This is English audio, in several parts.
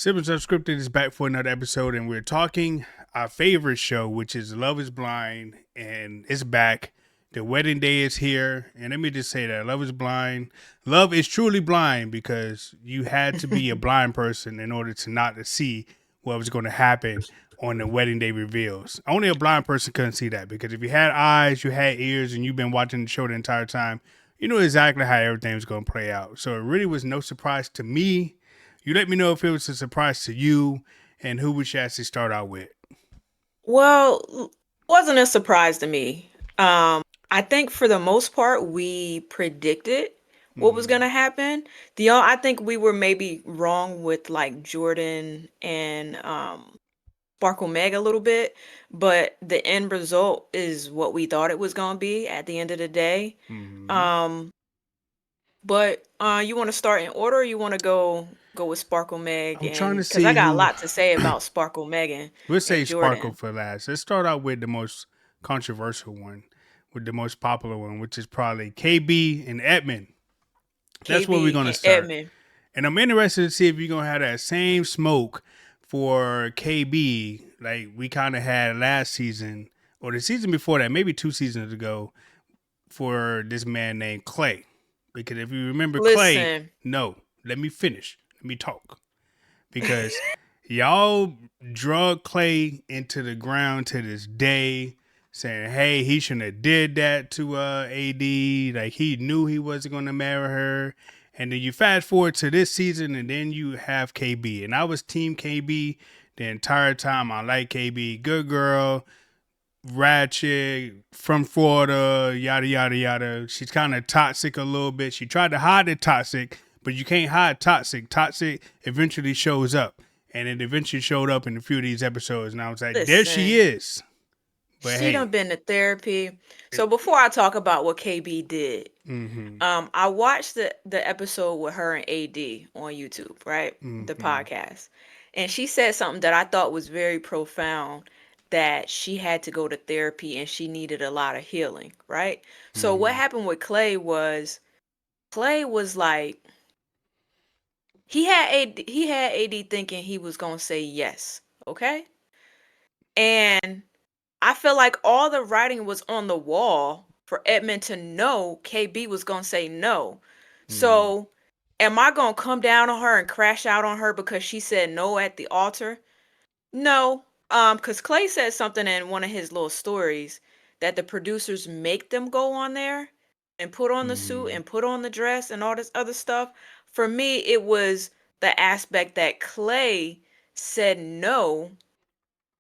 Sipping Unscripted is back for another episode, and we're talking our favorite show, which is Love is Blind, and it's back. The wedding day is here, and let me just say that Love is Blind. Love is truly blind because you had to be a blind person in order to not to see what was going to happen on the wedding day reveals. Only a blind person couldn't see that because if you had eyes, you had ears, and you've been watching the show the entire time, you know exactly how everything was going to play out. So it really was no surprise to me. You let me know if it was a surprise to you and who we should actually start out with. Well, wasn't a surprise to me. I think for the most part, we predicted what was Mm-hmm. gonna happen. I think we were maybe wrong with like Jordan and Sparkle Meg a little bit, but the end result is what we thought it was gonna be at the end of the day. Mm-hmm. Um, but you want to start in order, or you want to go with Sparkle Meg, I'm trying and to because I see got a who. lot to say about Sparkle Megan We'll and say Sparkle Jordan. for last. Let's start out with the most controversial one, with the most popular one, which is probably KB and Edmund. That's where we're KB going to and start. Edmund. And I'm interested to see if you're going to have that same smoke for KB like we kind of had last season or the season before that, maybe 2 seasons ago, for this man named Clay. Because if you remember Clay, Listen, no, let me finish. Let me talk. Because y'all drug Clay into the ground to this day, saying, hey, he shouldn't have did that to AD. Like he knew he wasn't gonna marry her. And then you fast forward to this season and then you have KB. And I was team KB the entire time. I like KB. Good girl ratchet from Florida, yada yada yada. She's kind of toxic a little bit. She tried to hide the toxic, but you can't hide toxic. Toxic eventually shows up, and it eventually showed up in a few of these episodes. And I was like, there she listen. is. But She hey, done been to therapy. it, So before I talk about what KB did, mm-hmm, I watched the episode with her and AD on YouTube, right? The mm-hmm, podcast. And she said something that I thought was very profound, that she had to go to therapy and she needed a lot of healing, right? So what mm-hmm, happened with Clay was like he had AD thinking he was going to say yes, okay? And I feel like all the writing was on the wall for Edmund to know KB was gonna say no. mm-hmm, So, am I gonna come down on her and crash out on her because she said no at the altar? No. Because Clay said something in one of his little stories that the producers make them go on there and put on the suit mm-hmm, and put on the dress and all this other stuff. For me, it was the aspect that Clay said no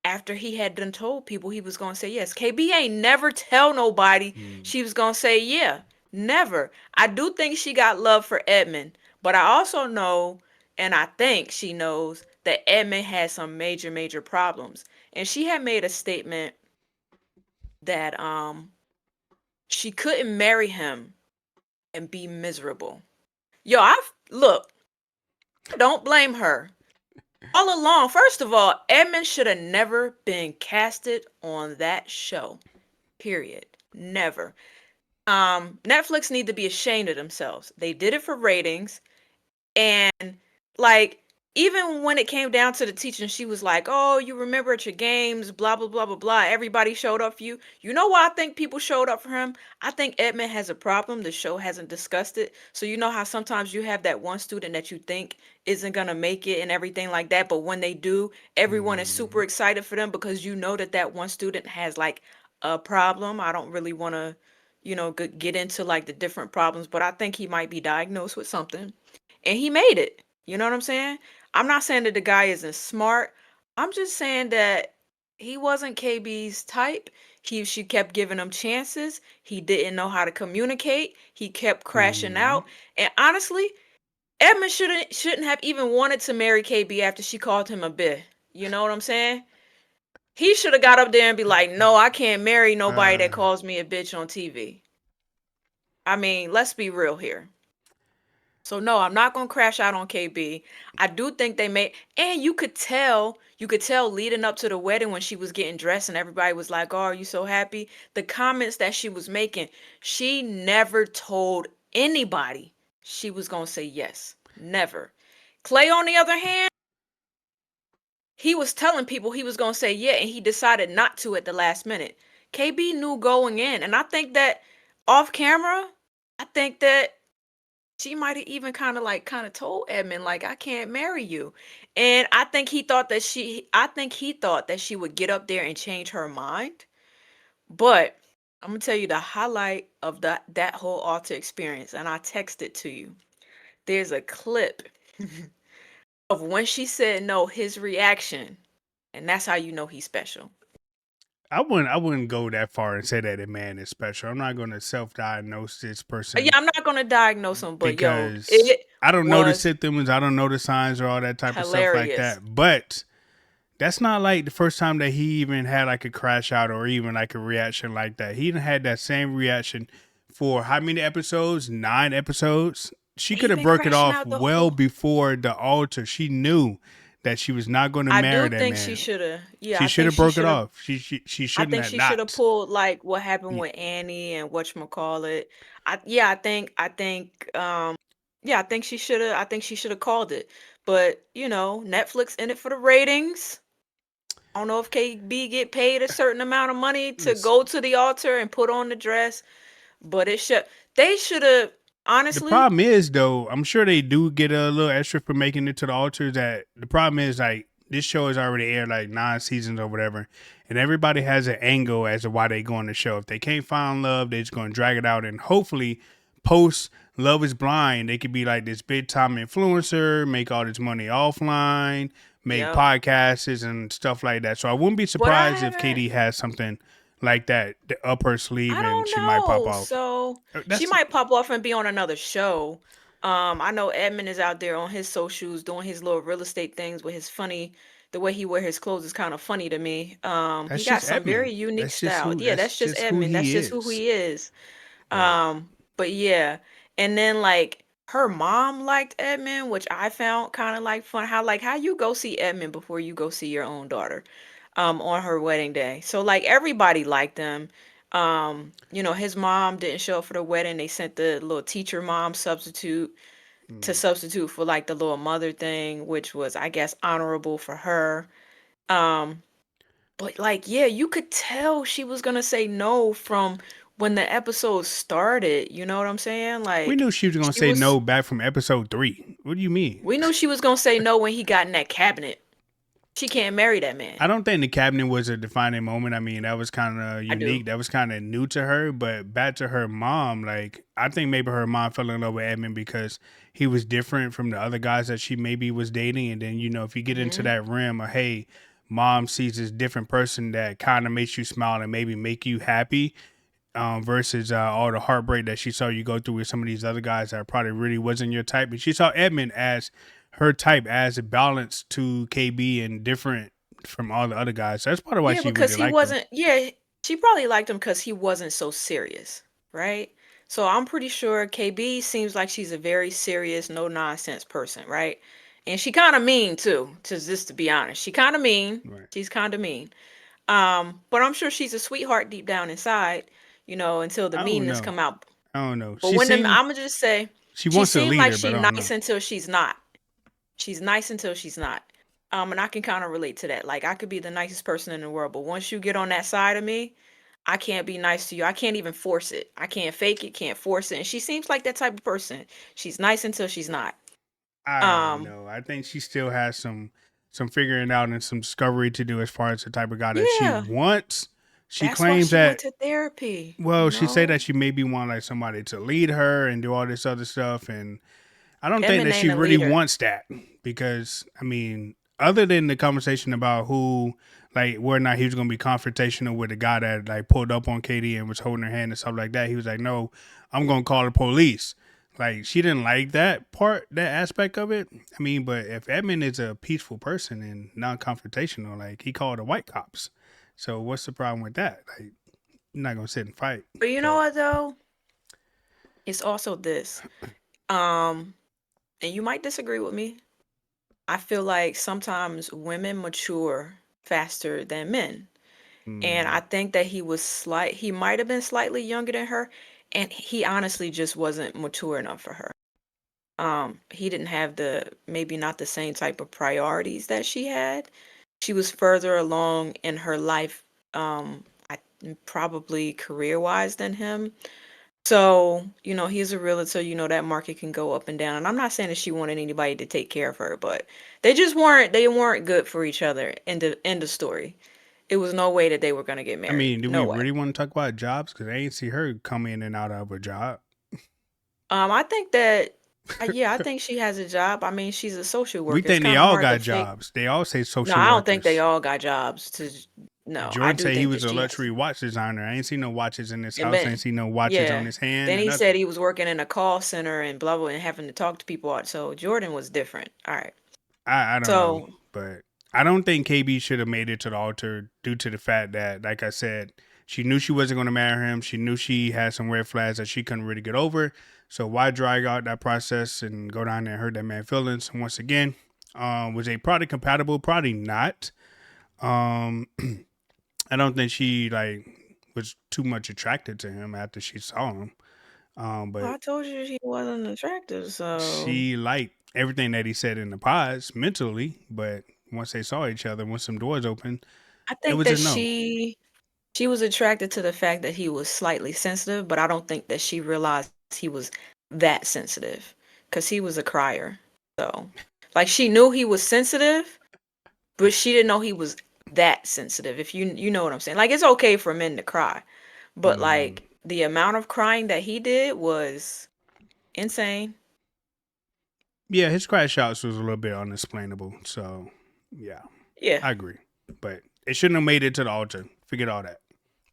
after he had done told people he was gonna say yes. KB ain't never tell nobody mm-hmm. she was gonna say yeah. Never. I do think she got love for Edmund, but I also know, and I think she knows, that Edmund had some major, major problems. And she had made a statement that she couldn't marry him and be miserable. Yo, I've look, I don't blame her. All along, first of all, Edmund should have never been casted on that show. Period. Never. Netflix need to be ashamed of themselves. They did it for ratings, and like even when it came down to the teaching, she was like, "Oh, you remember at your games, blah blah blah blah blah. Everybody showed up for you." You know why I think people showed up for him? I think Edmund has a problem. The show hasn't discussed it. So you know how sometimes you have that one student that you think isn't gonna make it and everything like that, but when they do, everyone is Mm-hmm. super excited for them because you know that that one student has like a problem. I don't really want to, get into like the different problems, but I think he might be diagnosed with something, and he made it. You know what I'm saying? I'm not saying that the guy isn't smart. I'm just saying that he wasn't KB's type. She kept giving him chances. He didn't know how to communicate. He kept crashing Mm-hmm. out. And honestly, Edmund shouldn't have even wanted to marry KB after she called him a bitch. You know what I'm saying? He should have got up there and be like, "No, I can't marry nobody that Uh, calls me a bitch on TV." I mean, let's be real here. So no, I'm not gonna crash out on KB. I do think they made, and you could tell leading up to the wedding when she was getting dressed and everybody was like, "Oh, are you so happy?" The comments that she was making, she never told anybody she was gonna say yes. Never. Clay, on the other hand, he was telling people he was going to say yeah, and he decided not to at the last minute. KB knew going in, and I think that off camera, I think that she might have even kind of told Edmund like I can't marry you. And I think he thought that she would get up there and change her mind. But I'm gonna tell you the highlight of that whole altar experience, and I texted to you. There's a clip of when she said no, his reaction, and that's how you know he's special. I wouldn't go that far and say that a man is special. I'm not going to self-diagnose this Yeah, person I'm not gonna diagnose him, but yo, because it I don't know the was symptoms, I don't know the signs or all that type of stuff like hilarious. that. But that's not like the first time that he even had like a crash out or even like a reaction like that. He even had that same reaction for how many episodes? 9 episodes. She He could have been broke it crashing off out the well whole. before the altar. She knew that she was not going to I marry do that think she man. should have. Yeah, She I should think have she broke it should have. off. She I shouldn't think have she should have not. pulled like what happened Yeah, with Annie and whatchamacallit. I think yeah, I think she should have called it. But, Netflix in it for the ratings. I don't know if KB get paid a certain amount of money to listen. go to the altar and put on the dress, but they should have The honestly, problem is though, I'm sure they do get a little extra for making it to the altars. That the problem is like this show has already aired like 9 seasons or whatever, and everybody has an angle as to why they go on the show. If they can't find love, they're just going to drag it out, and hopefully, post Love Is Blind, they could be like this big time influencer, make all this money offline, make yep. podcasts and stuff like that. So I wouldn't be But I surprised if haven't Katie has something like that up her sleeve I and don't she might pop know. off. So she That's might pop off and be on another show. I know Edmund is out there on his socials doing his little real estate things with his funny. The way he wear his clothes is kind of funny to me. He That's got just some very Edmund. unique That's just style. who. Yeah, That's that's just just who Edmund. That's he just who is. he is. Right. But yeah, and then like her mom liked Edmund, which I found kind of like fun. How you go see Edmund before you go see your own daughter, on her wedding day. So like everybody liked him. His mom didn't show up for the wedding. They sent the little teacher mom substitute to Mm. substitute for like the little mother thing, which was I guess honorable for her. Um, but like yeah, you could tell she was gonna say no from when the episode started. You know what I'm saying? We Like knew she was gonna she say was no back from episode 3. What do you mean? we knew she was gonna say no when he got in that cabinet. She can't marry that man. I don't think the cabinet was a defining moment. I mean, that was kind of I do. unique. That was kind of new to her. But back to her mom, like I think maybe her mom fell in love with Edmund because he was different from the other guys that she maybe was dating. And then if you get into Hmm. that realm of hey, mom sees this different person that kind of makes you smile and maybe make you happy, versus all the heartbreak that she saw you go through with some of these other guys that probably really wasn't your type. But she saw Edmund as her type, as a balance to KB and different from all the other guys. So that's probably why Yeah, she because really he liked him. wasn't. Yeah, she probably liked him because he wasn't so serious, right? So I'm pretty sure KB seems like she's a very serious, no nonsense person, right? And she kind of mean too. To be honest, she kind of mean. Right. She's kind of mean. But I'm sure she's a sweetheart deep down inside, until the I don't meanness know. come out. I don't know. But I'm gonna just say, She she wants a seemed like leader, but she I don't know. nice until she's not. She's nice until she's not. And I can kind of relate to that. Like I could be the nicest person in the world, but once you get on that side of me, I can't be nice to you. I can't even force it. I can't fake it, can't force it. And she seems like that type of person. She's nice until she's not. I don't Um, know. I think she still has some figuring out and some discovery to do as far as the type of guy that she yeah, wants. She that's why claims she went that. to therapy, Well, she said that she maybe want like somebody to lead her and do all this other stuff, and I don't think Edmund that she ain't a really leader. wants that because I mean, other than the conversation about who, like, whether or not he was going to be confrontational with the guy that like pulled up on Katie and was holding her hand and stuff like that, he was like, "No, I'm going to call the police." Like, she didn't like that part, that aspect of it. I mean, but if Edmund is a peaceful person and non-confrontational, like he called the white cops, so what's the problem with that? Like, you're not gonna sit and fight. But you know So, what though? It's also this. Um, and you might disagree with me. I feel like sometimes women mature faster than men. And I mm, think that he might have been slightly younger than her, and he honestly just wasn't mature enough for her. He didn't have maybe not the same type of priorities that she had. she was further along in her life, I probably career wise than him. So, he's a realtor, that market can go up and down. And I'm not saying that she wanted anybody to take care of her, but they weren't good for each other. End of story. It was no way that they were gonna get I married. mean, do we No way. really want to talk about jobs? Because I ain't see her come in and out of a job. I think that yeah, I think she has a job. I mean, she's a social We worker. It's think they kind of all hard to got fake. jobs. They all say No, social I don't think they workers. all got jobs to no, I Jordan do said he think was that a she has. luxury watch designer. I ain't seen no watches in this And house. I then ain't seen no watches on yeah. his hand Then or he said nothing. he was working in a call center and blah blah and having to talk to people. So Jordan was different. All right. I don't know, So but I don't think KB should have made it to the altar due to the fact that, like I said, she knew she wasn't going to marry him. She knew she had some red flags that she couldn't really get over. So why drag out that process and go down there and hurt that man's feelings? Once again, was they probably compatible? Probably not. Um, I don't think she like was too much attracted to him after she saw him. well, But I told you he wasn't attractive. So she liked everything that he said in the pods mentally, but once they saw each other, once some doors opened, I it think was that a no. she was attracted to the fact that he was slightly sensitive, but I don't think that she realized he was that sensitive because he was a crier. So, like, she knew he was sensitive, but she didn't know he was that sensitive. If you know what I'm saying. Like, it's okay for men to cry, but Mm. like the amount of crying that he did was insane. Yeah, his crash outs was a little bit unexplainable. So, yeah, Yeah, I agree. But it shouldn't have made it to the altar. Forget all that.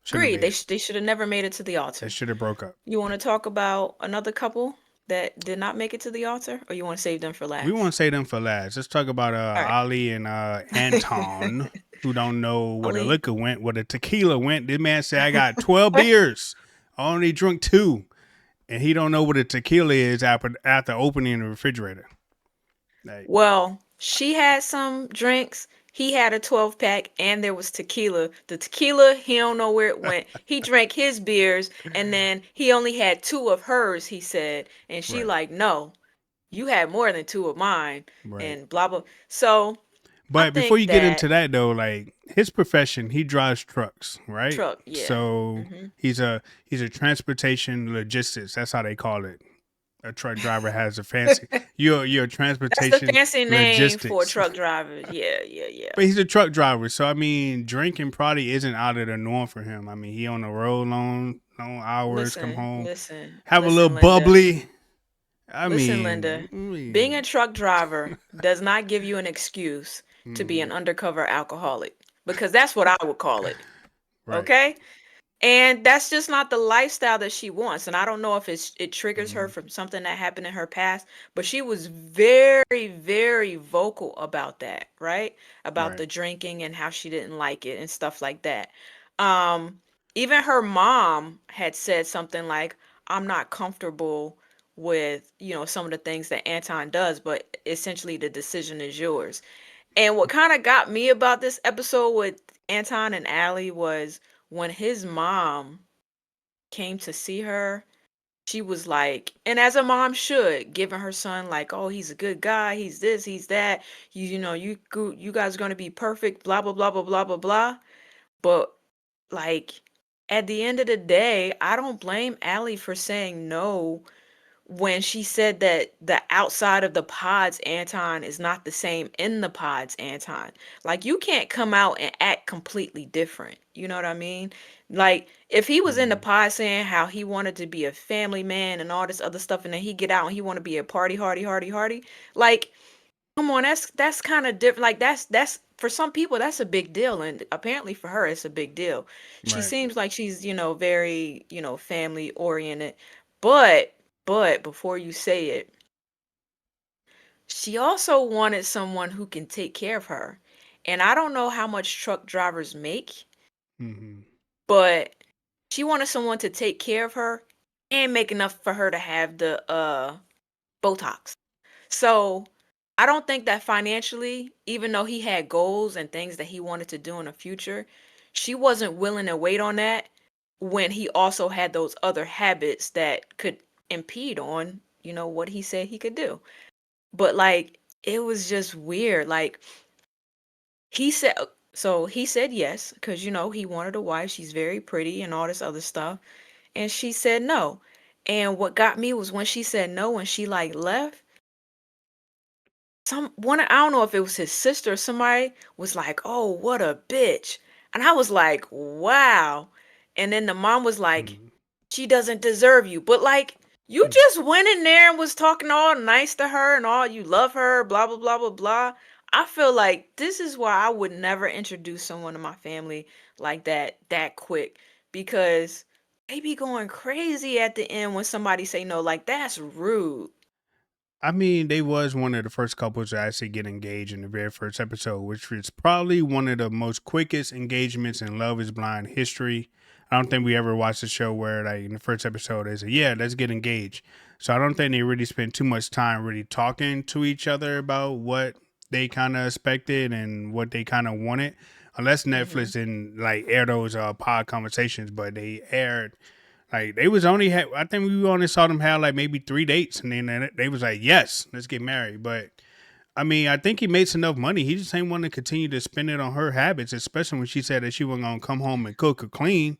Shouldn't have agreed. made They it. they should have never made it to the They altar. should have broke up. You want to talk about another couple that did not make it to the altar, or you want to save them for We last? won't say them for last. Let's talk about All right. Ali and Anton, who don't know where the Ali. liquor went, where the tequila went. This man said, I got 12 beers. I only drunk two. And he don't know what a tequila is after opening the refrigerator. Like, Well, she had some drinks. He had a 12 pack and there was tequila. The tequila, he don't know where it went. He drank his beers and then he only had two of hers, he said. And she right, like, "No, you had more than two of mine." right. And blah blah. So, I But before think you get that into that though, like his profession, he drives trucks, right? truck, yeah. So Mhm. he's a transportation logistics. That's how they call it. A truck driver has a fancy. You're a That's the transportation fancy name for a logistics. truck driver. Yeah, yeah, yeah. But he's a truck driver, so I mean, drinking probably isn't out of the norm for him. I mean, he on the road long hours, come Listen, home, listen, have a little listen, Linda. bubbly. Listen, Linda. I Being a mean, truck driver does not give you an excuse to be mm, an undercover alcoholic because that's what I would call it. right. Okay? And that's just not the lifestyle that she wants. And I don't know if it triggers her Mm, from something that happened in her past, but she was very, very vocal about that, right? About right. the drinking and how she didn't like it and stuff like that. Um, Even her mom had said something like, "I'm not comfortable with, some of the things that Anton does, but essentially the decision is yours." And what kind of got me about this episode with Anton and Allie was when his mom came to see her, she was like, and as a mom should, giving her son like, "Oh, he's a good guy. He's this, he's that. You guys are gonna be perfect. Blah blah blah blah blah blah blah." But like, at the end of the day, I don't blame Allie for saying no when she said that the outside of the pods Anton is not the same in the pods Anton. Like, you can't come out and act completely different. You know what I mean? Like, if he was in the Mm, pod saying how he wanted to be a family man and all this other stuff, and then he get out and he want to be a party hardy hardy hardy, like, come on, that's kind of different. Like, that's for some people that's a big deal, and apparently for her it's a big deal. She right. seems like she's, very, family oriented. But before you say it, she also wanted someone who can take care of her. And I don't know how much truck drivers make, Mm-hmm. but she wanted someone to take care of her and make enough for her to have the Botox. So I don't think that financially, even though he had goals and things that he wanted to do in the future, she wasn't willing to wait on that when he also had those other habits that could impede on, what he said he could do. But like, it was just weird. Like, He said so he said yes because he wanted a wife. She's very pretty and all this other stuff. And she said no. And what got me was when she said no and she like left, some one I don't know if it was his sister or somebody was like, "Oh, what a bitch." And I was like, "Wow." And then the mom was like, Mm. "She doesn't deserve you." But like you just went in there and was talking all nice to her and all you love her, blah blah blah blah blah. I feel like this is why I would never introduce someone to my family like that quick because they be going crazy at the end when somebody say no. Like that's rude. I mean, they was one of the first couples to actually get engaged in the very first episode, which is probably one of the most quickest engagements in Love Is Blind history. I don't think we ever watched a show where, like, in the first episode, they say, "Yeah, let's get engaged." So I don't think they really spent too much time really talking to each other about what they kind of expected and what they kind of wanted, unless Mhm. Netflix didn't like air those pod conversations. But they aired like they was only had. I think we only saw them have like maybe 3 dates, and then they was like, "Yes, let's get married." But I mean, I think he makes enough money. He just ain't want to continue to spend it on her habits, especially when she said that she wasn't gonna come home and cook or clean.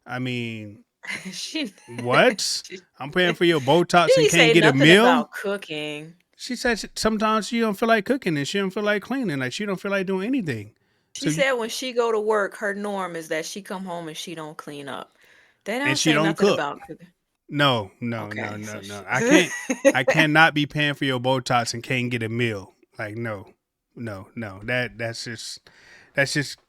I mean, she what? she I'm paying for your Botox and didn't can't say get a nothing meal. about cooking. She said sometimes she don't feel like cooking and she don't feel like cleaning, like she don't feel like doing anything. She So said when she go to work, her norm is that she come home and she don't clean up. They don't and she say don't nothing cook. about cooking. No, no, no, Okay, no, so no. she I cannot be paying for your Botox and can't get a meal. Like no, no, no. That's just.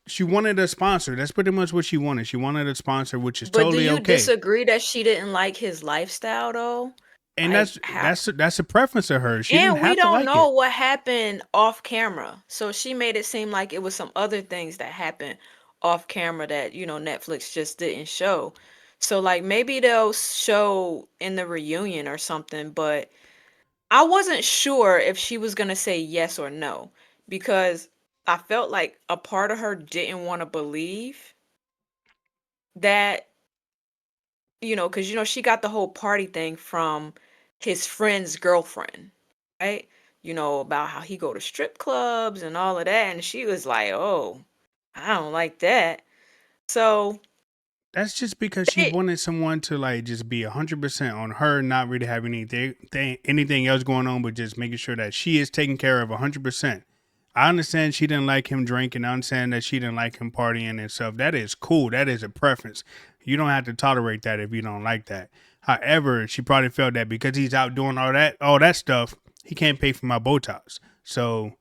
She wanted a sponsor. That's pretty much what she wanted. She wanted a sponsor, which is But do totally you okay. disagree that she didn't like his lifestyle though? And Like that's how that's that's a preference of hers. She didn't and we have to don't like know it. what happened off camera. So she made it seem like it was some other things that happened off camera that, Netflix just didn't show. So like maybe they'll show in the reunion or something, but I wasn't sure if she was going to say yes or no because I felt like a part of her didn't want to believe that, because, she got the whole party thing from his friend's girlfriend, right? About how he go to strip clubs and all of that. And she was like, oh, I don't like that. So, That's just because she they, wanted someone to like just be 100% on her, not really have anything else going on, but just making sure that she is taken care of 100%. I understand she didn't like him drinking. I understand that she didn't like him partying and stuff. That is cool. That is a preference. You don't have to tolerate that if you don't like that. However, she probably felt that because he's out doing all that stuff, he can't pay for my Botox. So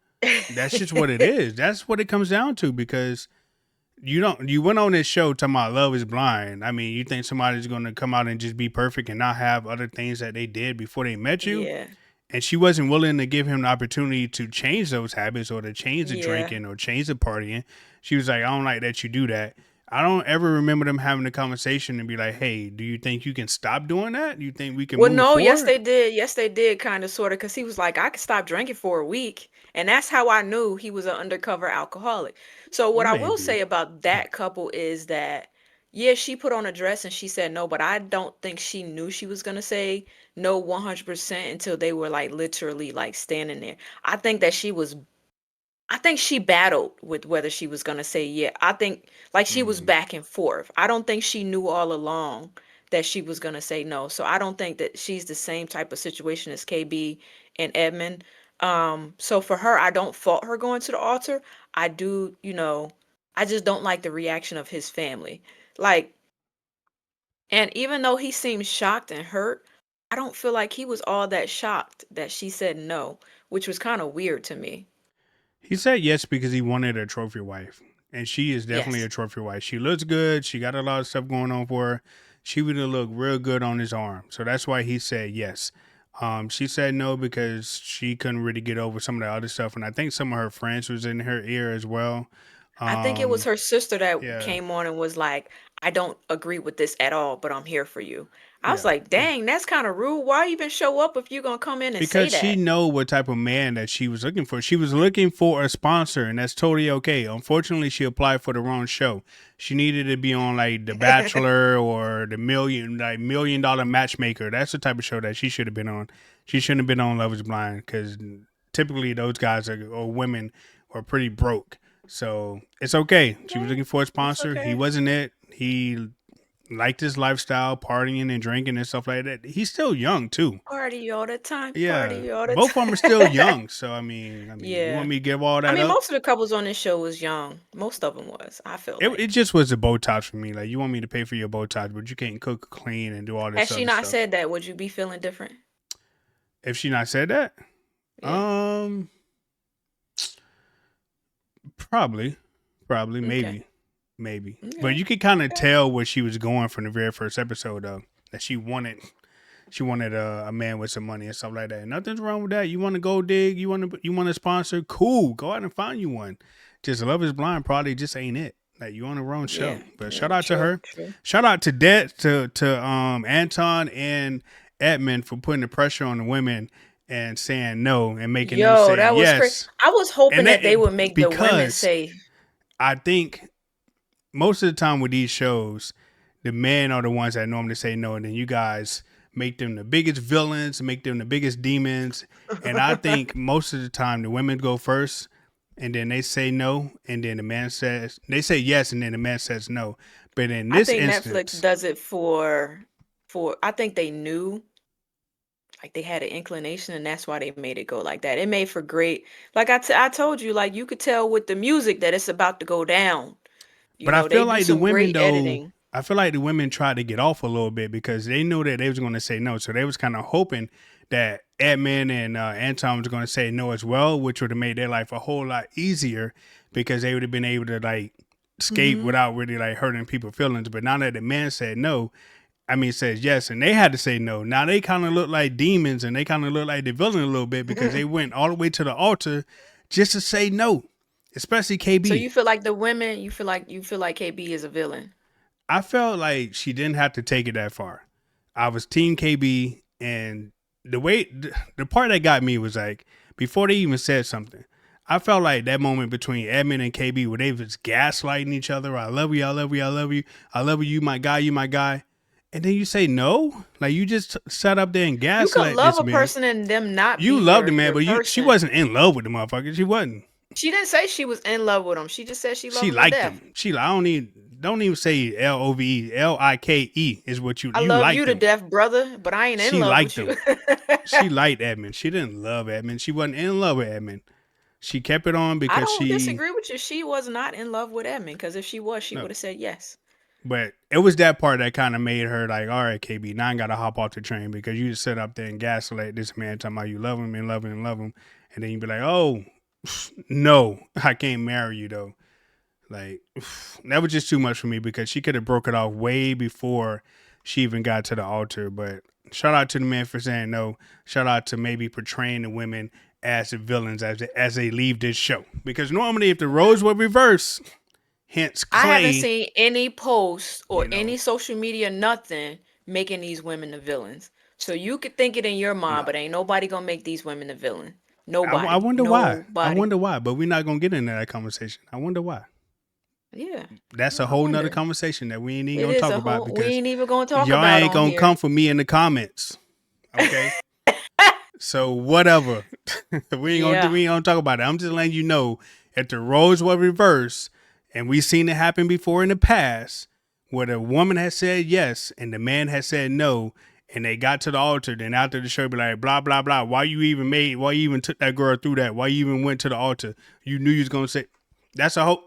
that's just what it is. That's what it comes down to because you went on this show talking about love is blind. I mean, you think somebody's gonna come out and just be perfect and not have other things that they did before they met you? yeah, And she wasn't willing to give him the opportunity to change those habits or to change the yeah. drinking or change the partying. She was like, I don't like that you do that. I don't ever remember them having a conversation and be like, hey, do you think you can stop doing that? Do you think we can Well, move no, yes forward? they did. Yes, they did, kind of, sort of, because he was like, I could stop drinking for a week, and that's how I knew he was an undercover alcoholic. So what I will Maybe. say about that couple is that, yeah, she put on a dress and she said no, but I don't think she knew she was gonna say no 100% until they were like literally like standing there. I think that I think she battled with whether she was going to say yeah. I think like she was Mm. back and forth. I don't think she knew all along that she was going to say no. So I don't think that she's the same type of situation as KB and Edmund. So for her, I don't fault her going to the altar. I do, I just don't like the reaction of his family. Like, and even though he seemed shocked and hurt, I don't feel like he was all that shocked that she said no, which was kind of weird to me. He said yes because he wanted a trophy wife. And she is definitely a Yes. trophy wife. She looks good. She got a lot of stuff going on for her. She would have looked real good on his arm. So that's why he said yes. She said no because she couldn't really get over some of the other stuff. And I think some of her friends was in her ear as well. I think it was Um, her sister that yeah, came on and was like, "I don't agree with this at all, but I'm here for you." I was yeah. like, "Dang, that's kind of rude. Why even show up if you're gonna come in and say Because she that?" know what type of man that she was looking for. She was looking for a sponsor, and that's totally okay. Unfortunately, she applied for the wrong show. She needed to be on like The Bachelor or the $1 million matchmaker. That's the type of show that she should have been on. She shouldn't have been on Love Is Blind because typically those guys or women are pretty broke. So it's okay. She was Okay. looking for a It's sponsor. He okay. wasn't it. He liked his lifestyle, partying and drinking and stuff like that. He's still young too. Party all the time. Yeah, Party all the both of them are still time. young. So I mean, you want Yeah. me to give all I that mean, up? most of the couples on this show was young. Most of them was, I feel It like. just was a Botox for me. Like you want me to pay for your Botox, but you can't cook, clean, and do all Has this she other not stuff. said that, would you be feeling different? If she not said that, Yeah. um, probably, probably, Okay. maybe. But Okay. you could kind of Okay. tell where she was going from the very first episode, though. That she wanted a man with some money and stuff like that. Nothing's wrong with that. You want to go dig? You want to sponsor? Cool. Go out and find you one. Just Love Is Blind probably just ain't it. Like you on the wrong show. Yeah. But Yeah. shout out to True. her. True. Shout out to Anton and Edmund for putting the pressure on the women and saying no and making them Yo, say that was crazy. yes. I was hoping And that that they would make the women because say, I think most of the time with these shows, the men are the ones that normally say no, and then you guys make them the biggest villains, make them the biggest demons. And I think most of the time the women go first, and then they say no, and then the man says they say yes, and then the man says no. But in I this think Netflix instance, does it for I think they knew, like they had an inclination, and that's why they made it go like that. It made for great, like I told you, like you could tell with the music that it's about to go down. You but I know, they feel do like the some women great though. editing. I feel like the women tried to get off a little bit because they knew that they was going to say no, so they was kind of hoping that Edmund and Anton was going to say no as well, which would have made their life a whole lot easier because they would have been able to like escape Hmm. without really like hurting people's feelings. But now that the man said no, I mean says yes, and they had to say no. Now they kind of look like demons and they kind of look like the villain a little bit because they went all the way to the altar just to say no, especially So KB. you feel like the women, you feel like KB is a villain. I felt like she didn't have to take it that far. I was Team KB, and the part that got me was like before they even said something. I felt like that moment between Edmund and KB where they was gaslighting each other. I love you, I love you, I love you, I love you, my guy, you my guy. And then you say no, like you just sat up there and You could gaslit love this a man. person and them not be You loved your the man, your but she person. wasn't in love with the motherfucker. She wasn't. She didn't say she was in love with him. She just said she loved She him to liked death. him. I don't even say LOVE. LIKE is what I you love you liked to him. death, brother, but I ain't in She love liked with you. him. She liked Edmund. She didn't love Edmund. She wasn't in love with Edmund. She kept it on I because don't she disagree with you. She was not in love with Edmund, because if she was, she no. would have said yes. But it was that part that kind of made her like, all right, KB, now I gotta hop off the train because you just sit up there and gaslight this man talking about you love him and love him and love him, and then you be like, oh, no, I can't marry you though. Like that was just too much for me because she could have broke it off way before she even got to the altar. But shout out to the man for saying no. Shout out to maybe portraying the women as the villains as they leave this show. Because normally if the roles were reversed, hence I haven't Clay, seen any posts or you know, any social media, nothing making these women the villains. So you could think it in your mind, no. but ain't nobody gonna make these women the villain. I Nobody. wonder why. I Nobody. wonder why, but we're not gonna get into that conversation. I wonder why. Yeah. That's a I whole nother wonder. conversation that we ain't even It gonna is talk a about whole, we because ain't even gonna talk y'all about ain't on gonna here. come for me in the comments. Okay. So whatever. Yeah. we ain't gonna talk about it. I'm just letting you know if the roles were reversed and we seen it happen before in the past where the woman has said yes and the man has said no and they got to the altar, then after the show be like blah blah blah. Why you even took that girl through that? Why you even went to the altar? You knew you was gonna say that's a whole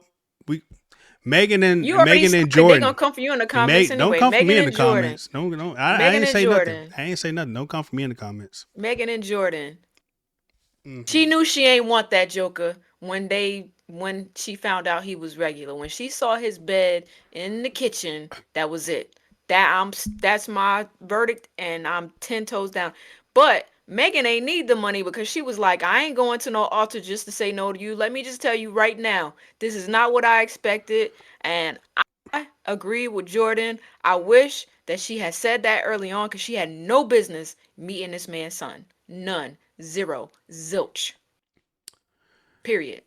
we You already Megan and started. They gonna Jordan. come for you in the comments Don't anyway. come for me Megan in the and Jordan. comments. No. I Megan ain't and say nothing. Jordan. I ain't say nothing. Don't come for me in the comments. Megan and Jordan. She Hmm. knew she ain't want that Joker when she found out he was regular. When she saw his bed in the kitchen, that was it. That's my verdict, and I'm 10 toes down. But Megan ain't need the money because she was like, I ain't going to no altar just to say no to you. Let me just tell you right now, this is not what I expected, and I agree with Jordan. I wish that she had said that early on because she had no business meeting this man's son. None. Zero. Zilch. Period.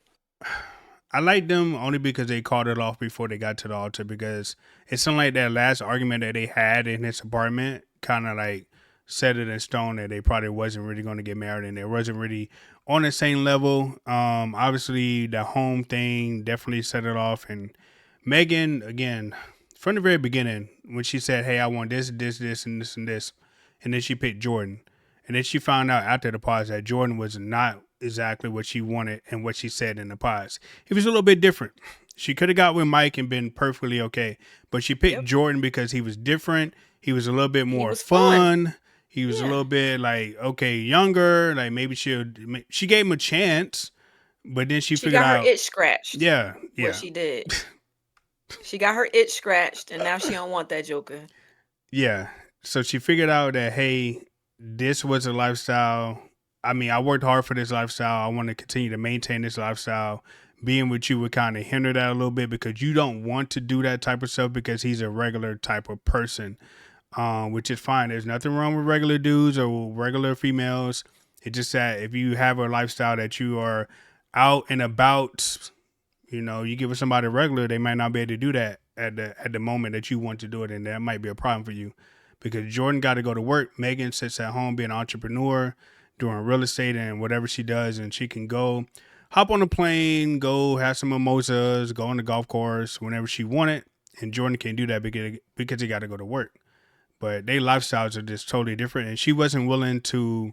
I like them only because they called it off before they got to the altar because it seemed like that last argument that they had in his apartment kind of like set it in stone that they probably wasn't really going to get married and they wasn't really on the same level. Obviously, the home thing definitely set it off. And Megan, again, from the very beginning, when she said, "Hey, I want this, this, this, and this," and then she picked Jordan, and then she found out after the pause that Jordan was not exactly what she wanted and what she said in the pause. He was a little bit different. She could have got with Mike and been perfectly okay, but she picked Yep. Jordan because he was different. He was a little bit He more was fun. fun. He was a Yeah. little bit like okay, younger. Like maybe she gave him a chance, but then she She figured got her out, itch scratched. yeah, What yeah, she did. She got her itch scratched, and now she don't want that Joker. yeah. So she figured out that hey, this was a lifestyle. I mean, I worked hard for this lifestyle. I want to continue to maintain this lifestyle. Being with you would kind of hinder that a little bit because you don't want to do that type of stuff because he's a regular type of person, which is fine. There's nothing wrong with regular dudes or regular females. It's just that if you have a lifestyle that you are out and about, you give it somebody regular, they might not be able to do that at the moment that you want to do it, and that might be a problem for you. Because Jordan got to go to work, Megan sits at home being an entrepreneur, doing real estate and whatever she does, and she can go hop on a plane, go have some mimosas, go on the golf course whenever she wanted. And Jordan can't do that because he got to go to work. But their lifestyles are just totally different, and she wasn't willing to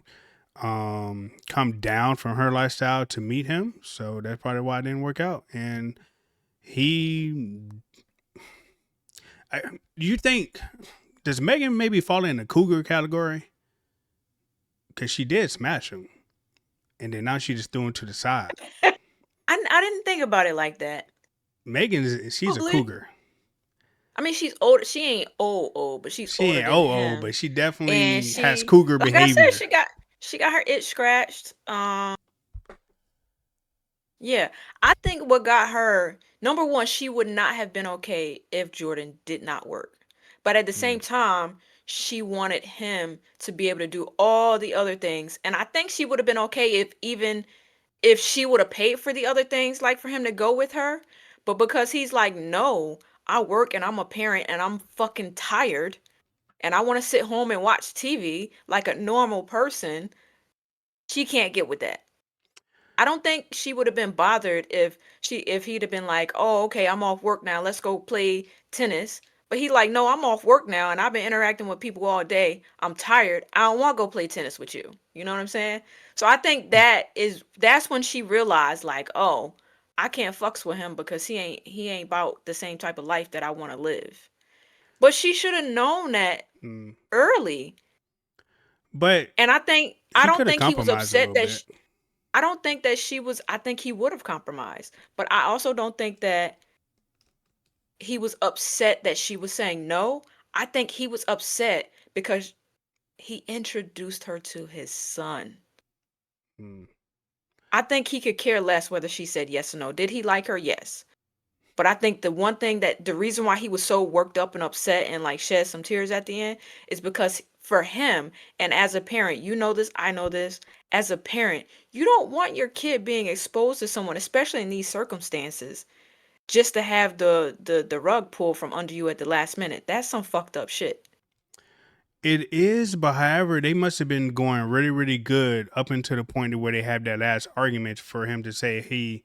come down from her lifestyle to meet him. So that's probably why it didn't work out. And he, you think, does Megan maybe fall in the cougar category? Because she did smash him, and then now she just threw him to the side. I didn't think about it like that. Megan she's a Probably. cougar. I mean, she's old. She ain't old, but she's She older ain't than oh, but him. she And definitely has she, cougar like I said, behavior. she got her itch scratched. Yeah, I think what got her, number one, she would not have been okay if Jordan did not work. But at the same Mm, time, she wanted him to be able to do all the other things. And I think she would have been okay if even if she would have paid for the other things, like for him to go with her. But because he's like, no, I work and I'm a parent and I'm fucking tired and I want to sit home and watch TV like a normal person, she can't get with that. I don't think she would have been bothered if he'd have been like, "Oh, okay, I'm off work now. Let's go play tennis." But he like, "No, I'm off work now and I've been interacting with people all day. I'm tired. I don't want to go play tennis with you." You know what I'm saying? So I think that's when she realized like, "Oh, I can't fucks with him because he ain't about the same type of life that I want to live." But she should have known that mm. early. But And I he don't could have think he was compromised a upset little that bit. I don't think that she was I think he would have compromised, but I also don't think that he was upset that she was saying no. I think he was upset because he introduced her to his son. Mm. I think he could care less whether she said yes or no. Did he like her? Yes. But I think the reason why he was so worked up and upset and like shed some tears at the end is because for him, and as a parent, you know this, I know this, as a parent, you don't want your kid being exposed to someone, especially in these circumstances, just to have the rug pulled from under you at the last minute. That's some fucked up shit. It is, but however, they must have been going really, really good up until the point where they have that last argument for him to say he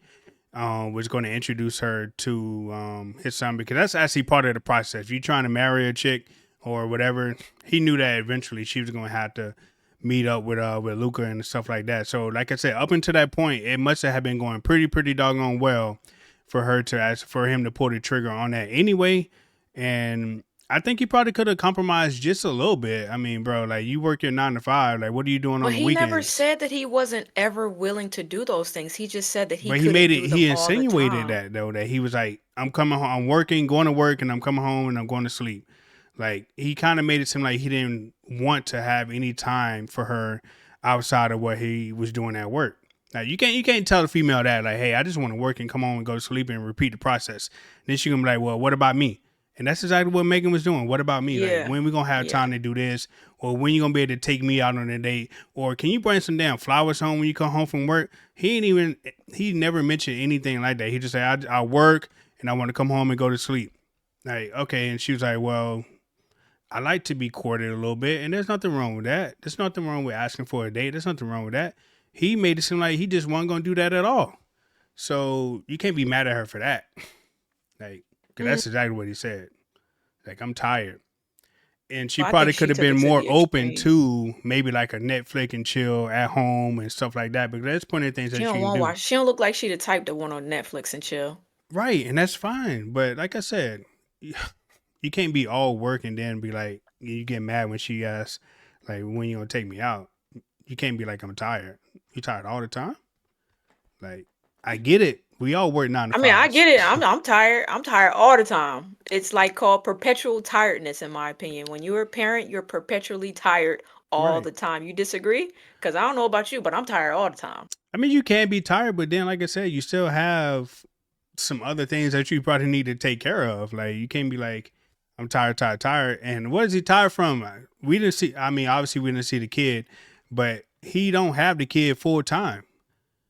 was going to introduce her to his son because that's actually part of the process. If you're trying to marry a chick or whatever, he knew that eventually she was going to have to meet up with Luca and stuff like that. So, like I said, up until that point, it must have been going pretty doggone well for her to ask for him to pull the trigger on that anyway. And I think he probably could have compromised just a little bit. I mean, bro, like you work your 9 to 5. Like, what are you doing on But the he never weekends? said that he wasn't ever willing to do those things. He just said that he But he made couldn't it. do them He all the insinuated time. that though that he was like, "I'm coming home. I'm working, going to work, and I'm coming home and I'm going to sleep." Like he kind of made it seem like he didn't want to have any time for her outside of what he was doing at work. Now you can't tell the female that like, "Hey, I just want to work and come home and go to sleep and repeat the process." Then she gonna be like, "Well, what about me?" And that's exactly what Megan was doing. What about me? Like, Yeah. when we gonna have Yeah. time to do this? Or when you gonna be able to take me out on a date? Or can you bring some damn flowers home when you come home from work? He never mentioned anything like that. He just said, I work and I want to come home and go to sleep. Like, okay. And she was like, well, I like to be courted a little bit, and there's nothing wrong with that. There's nothing wrong with asking for a date. There's nothing wrong with that. He made it seem like he just wasn't gonna do that at all. So you can't be mad at her for that. Like, cause Mm, that's exactly what he said. Like, I'm tired. And she well, I think probably could she have took been it to more the open extreme. to maybe like a Netflix and chill at home and stuff like that. But there's plenty of things She that don't you can want to do. watch. She don't look like she the type that want on Netflix and chill. Right. And that's fine. But like I said, you can't be all work and then be like, you get mad when she asks, like, when you gonna take me out? You can't be like, I'm tired. You tired all the time? Like, I get it. We all work nine to I mean, I fives. get it. I'm tired. I'm tired all the time. It's like called perpetual tiredness, in my opinion. When you're a parent, you're perpetually tired all Right. the time. You disagree? Because I don't know about you, but I'm tired all the time. I mean, you can be tired, but then, like I said, you still have some other things that you probably need to take care of. Like, you can't be like, I'm tired, tired, tired. And what is he tired from? We didn't see, I mean, obviously, we didn't see the kid, but he don't have the kid full time.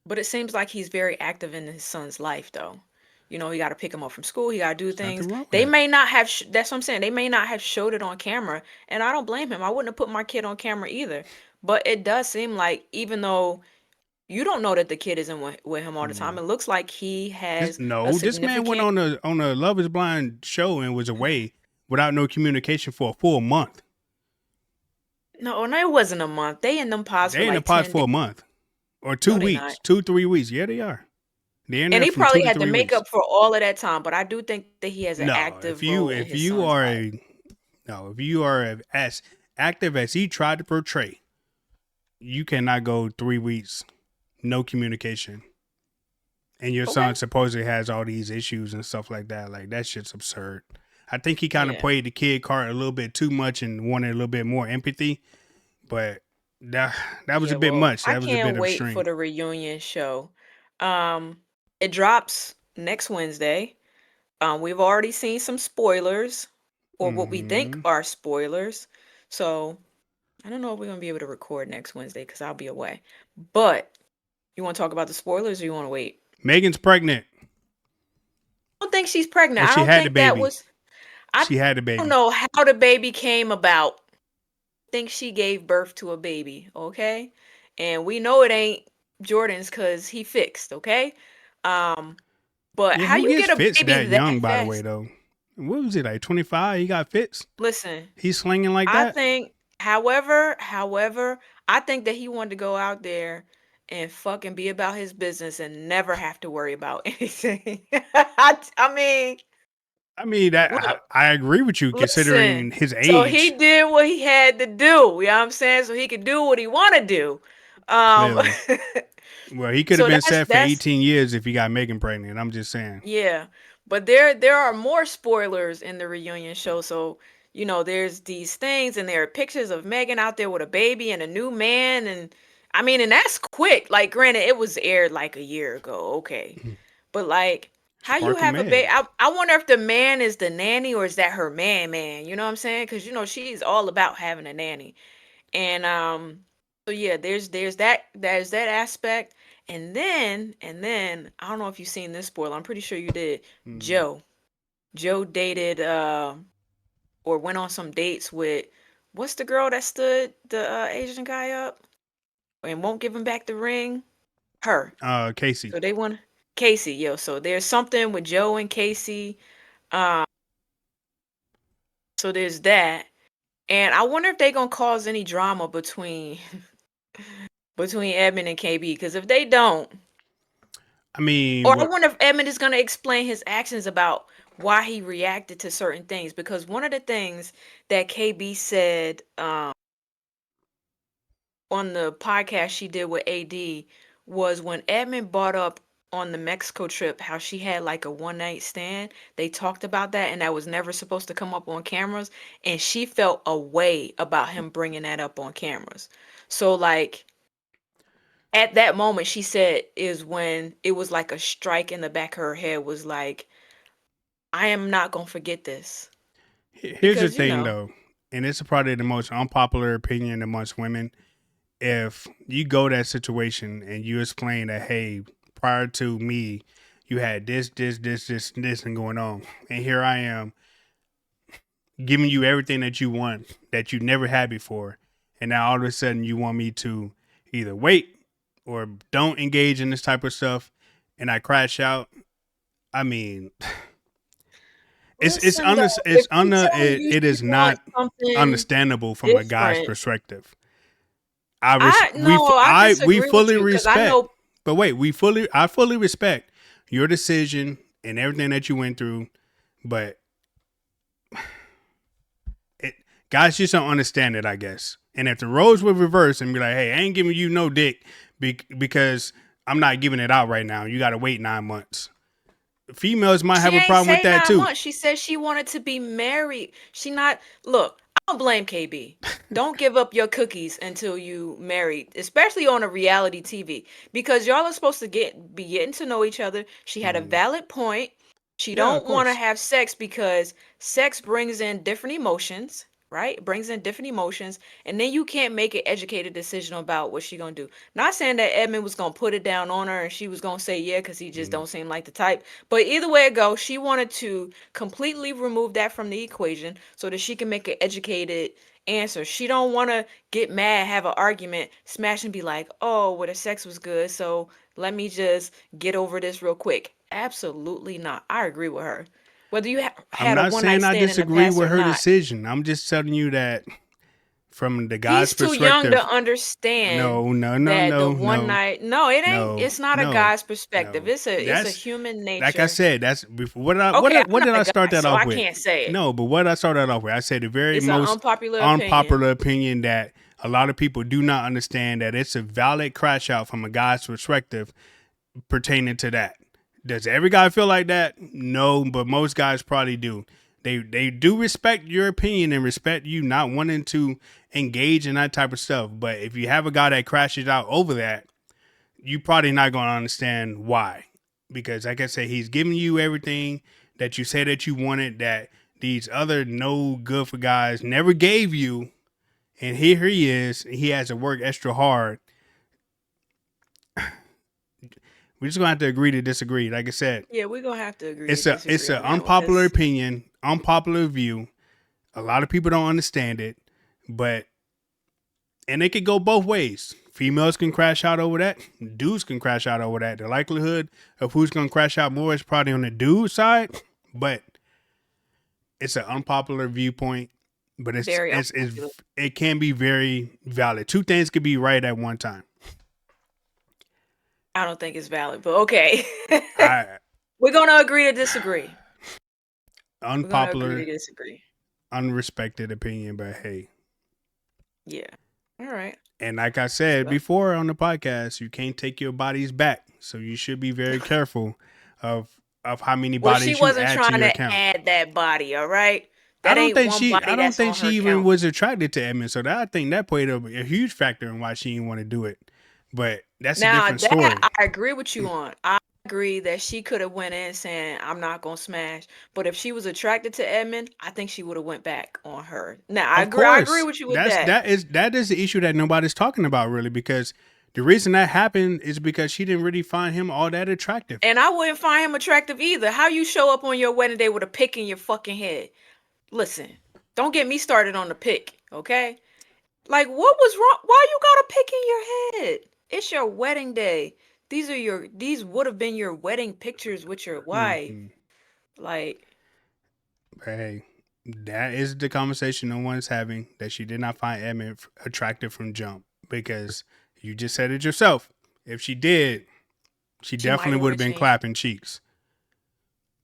But it seems like he's very active in his son's life, though. You know, he got to pick him up from school. He got to do There's nothing things. wrong with They that. may not have. That's what I'm saying. They may not have showed it on camera, and I don't blame him. I wouldn't have put my kid on camera either. But it does seem like even though you don't know that the kid isn't with him all the time, Yeah. it looks like he has a This man went significant. on a Love Is Blind show and was away without no communication for a full month. No, no, it wasn't a month. They in them pods for They in the like pot 10 days. for a month or No, they not. 2 3 weeks. Yeah, they are. They're in And there he from probably two to had to three make weeks. up for all of that time. But I do think that he has an No, active role in if his you son's are life. a no, if you are as active as he tried to portray, you cannot go 3 weeks no communication, and your son Okay. supposedly has all these issues and stuff like that. Like that shit's absurd. I think he kind of Yeah. played the kid card a little bit too much and wanted a little bit more empathy, but that that was a Yeah, bit well, much. I That was a bit can't wait for extreme. the reunion show. Um, it drops next Wednesday. We've already seen some spoilers, or what we think Hmm. are spoilers. So I don't know if we're gonna be able to record next Wednesday because I'll be away. But you want to talk about the spoilers, or you want to wait? Megan's pregnant. I don't think she's pregnant. Well, I she don't had the think that baby. was. I She had the don't baby. know how the baby came about. I think she gave birth to a baby, okay? And we know it ain't Jordan's because he fixed, okay? Um, but Yeah, how who you gets get a fits baby that that young? By the way, fast? though, what was it like? 25? He got fits. Listen, He's slinging like I that. think, however, I think that he wanted to go out there and fucking be about his business and never have to worry about anything. I mean, I mean, that look, I agree with you listen. considering his So he age. did what he had to do. You know what I'm saying? So he could do what he want to do. Um, Clearly, well, he could have so been that's set for that's 18 years if he got Megan pregnant. I'm just saying. yeah. But there are more spoilers in the reunion show. So, you know, there's these things and there are pictures of Megan out there with a baby and a new man and I mean, and that's quick. Like granted, it was aired like a year ago. Okay. But like how you Sparkle have a baby? Meg. I wonder if the man is the nanny or is that her man? You know what I'm saying? Cuz you know she's all about having a nanny. And so yeah, there's that aspect. And then I don't know if you've seen this spoiler. I'm pretty sure you did. Mm. Joe. Joe dated or went on some dates with what's the girl that stood the Asian guy up and won't give him back the ring? Her. Casey. So they want Casey, yo. So there's something with Joe and Casey. Um so there's that. And I wonder if they gonna cause any drama between Edmund and KB. Because if they don't, I mean, or I what? wonder if Edmund is gonna explain his actions about why he reacted to certain things. Because one of the things that KB said on the podcast she did with AD was when Edmund brought up on the Mexico trip how she had like a one night stand. They talked about that and that was never supposed to come up on cameras. And she felt a way about him bringing that up on cameras. So like at that moment she said is when it was like a strike in the back of her head was like I am not going to forget this Here's the because you thing, know though, and it's probably the most unpopular opinion amongst women. If you go that situation and you explain that, hey, prior to me, you had this, and going on, and here I am. giving you everything that you want that you never had before, and now all of a sudden you want me to either wait or don't engage in this type of stuff, and I crash out. I mean, Listen though, if she telling you it she is wants not something understandable from a guy's different, perspective. I We disagree with fully you because I respect, know. but wait, I fully respect your decision and everything that you went through, but it guys just don't understand it, I guess. And if the roles were reversed and be like, hey, I ain't giving you no dick because I'm not giving it out right now. You got to wait 9 months. Females might have She a ain't problem with say that too. 9 months. She said she wanted to be married. She not look. I don't blame KB. Don't give up your cookies until you married, especially on a reality TV, because y'all are supposed to be getting to know each other. She had a Mm. valid point. She Yeah, of don't want to course. have sex because sex brings in different emotions, right? It brings in different emotions, and then you can't make an educated decision about what she gonna do. Not saying that Edmund was gonna put it down on her and she was gonna say yeah because he just Mm. don't seem like the type. But either way it goes, she wanted to completely remove that from the equation so that she can make an educated answer. She don't want to get mad, have an argument, smash and be like, "Oh, well the sex was good, so let me just get over this real quick." Absolutely not. I agree with her. Whether you I'm had a not one saying night I stand in the disagree past with or her not, decision. I'm just telling you that from the guy's he's too young to perspective, understand no, no, no, that the no, one no, night. No, it ain't. no, It's not a no, guy's perspective. no. It's a That's human like I nature. said. That's before Okay, I'm what not did a I start guy, that so off I with? can't say it. No, but what I started that off with, I said the very It's an most unpopular opinion. unpopular opinion that a lot of people do not understand that it's a valid crash out from a guy's perspective pertaining to that. Does every guy feel like that? No, but most guys probably do. They do respect your opinion and respect you not wanting to engage in that type of stuff. But if you have a guy that crashes out over that, you probably not gonna understand why. Because like I said, he's giving you everything that you said that you wanted that these other no good for guys never gave you. And here he is. He has to work extra hard. We're just gonna have to agree to disagree. Like I said, Yeah, we're gonna have to agree to it's disagree an on that one unpopular because opinion, unpopular view. A lot of people don't understand it, but and it could go both ways. Females can crash out over that. Dudes can crash out over that. The likelihood of who's gonna crash out more is probably on the dude side, but it's an unpopular viewpoint. But very unpopular. it can be very valid. Two things could be right at one time. I don't think it's valid, but okay. I We're gonna agree to disagree. We're gonna agree to unpopular, disagree. unrespected opinion, but hey. Yeah. All right. And like I said So, before on the podcast, you can't take your bodies back. So you should be very careful of how many well, she bodies you wasn't add to trying your to account. add that body. All right. That ain't one I body don't that's think on she her even count. was attracted to Edmund. So that I think that played a huge factor in why she didn't want to do it. But that's a Now different that story. I agree with you on. I agree that she could have went in saying I'm not gonna smash. But if she was attracted to Edmund, I think she would have went back on her. Now I Of agree. I agree course. with you with that. That is the issue that nobody's talking about really, because the reason that happened is because she didn't really find him all that attractive. And I wouldn't find him attractive either. How you show up on your wedding day with a pick in your fucking head? Listen, don't get me started on the pick, okay? Like, what was wrong? Why you got a pick in your head? It's your wedding day. These would have been your wedding pictures with your wife. Hmm. Like, Hey, that is the conversation no one's having, that she did not find Edmund attractive from jump, because you just said it yourself. If she did, she she might definitely have would would have have been changed. clapping cheeks.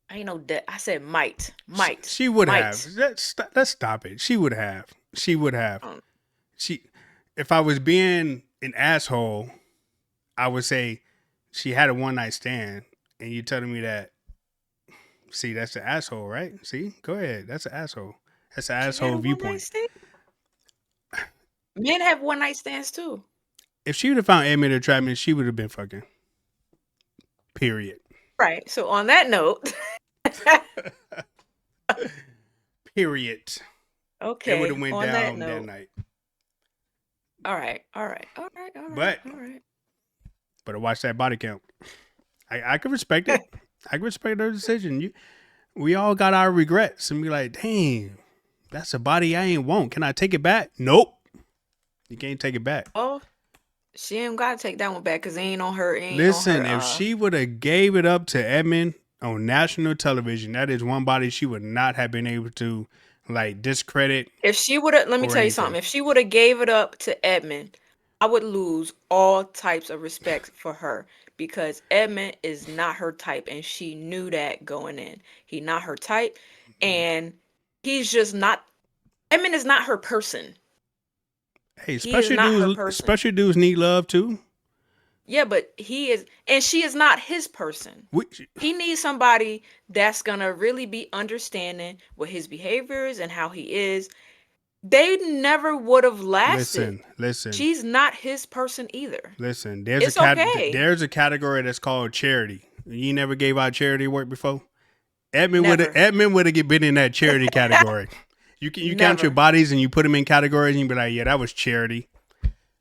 I ain't know that. I said might, She, might, she would have. might. Let's stop it. She would have. She would have. Um, She. If I was being an asshole, I would say she had a one night stand, and you telling me that. See, that's the asshole, right? See, go ahead. That's an asshole. That's an she had asshole a one night viewpoint. stand. Men have one night stands too. If she would have found Edmund attractive, she would have been fucking. Period. Right. So on that note, Period. They would okay. have went On that down that note, night. all right, all right, all right, all right, But all right. I watched that body count. I can respect it. I can respect her decision. We all got our regrets and be like, damn, That's a body I ain't want. Can I take it back? Nope. You can't take it back. Oh, she ain't gotta take that one back because it ain't on her. It ain't on her. Listen, if she would have gave it up to Edmund on national television, that is one body she would not have been able to like discredit If she would have, let me or tell you something. anything. If she would have gave it up to Edmund, I would lose all types of respect for her because Edmund is not her type, and she knew that going in. He not her type, and he's just not. Edmund is not her person. Hey, He is not her person. special dudes need love too. Yeah, but he is, and she is not his person. We, He needs somebody that's gonna really be understanding with his behaviors and how he is. They never would have lasted. listen. She's not his person either. Listen, It's okay. there's a category that's called charity. You never gave out charity work before. Never. Edmund would have been in that charity category. You count your Never. bodies and you put them in categories and you be like, yeah, that was charity.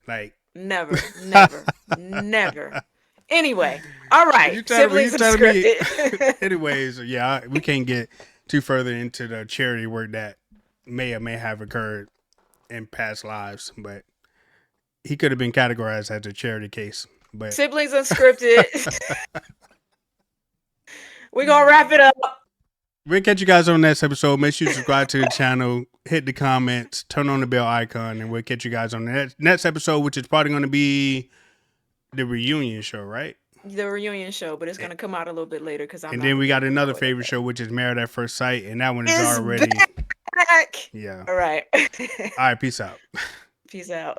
Like Never. Never. Never. Anyway, all right. you Siblings telling me. unscripted. Anyways, yeah, we can't get too further into the charity work that may or may have occurred in past lives, but he could have been categorized as a charity case. But Siblings unscripted. We're gonna wrap it up. we'll catch you guys on the next episode. Make sure you subscribe to the channel, hit the comments, turn on the bell icon, and we'll catch you guys on the next episode, which is probably going to be the reunion show, right? The reunion show, but it's gonna come out a little bit later because I'm. And not then we got prepared to another record it favorite yet. show, which is Married at First Sight, and that one is It's already back. yeah. All right. All right, peace out. Peace out.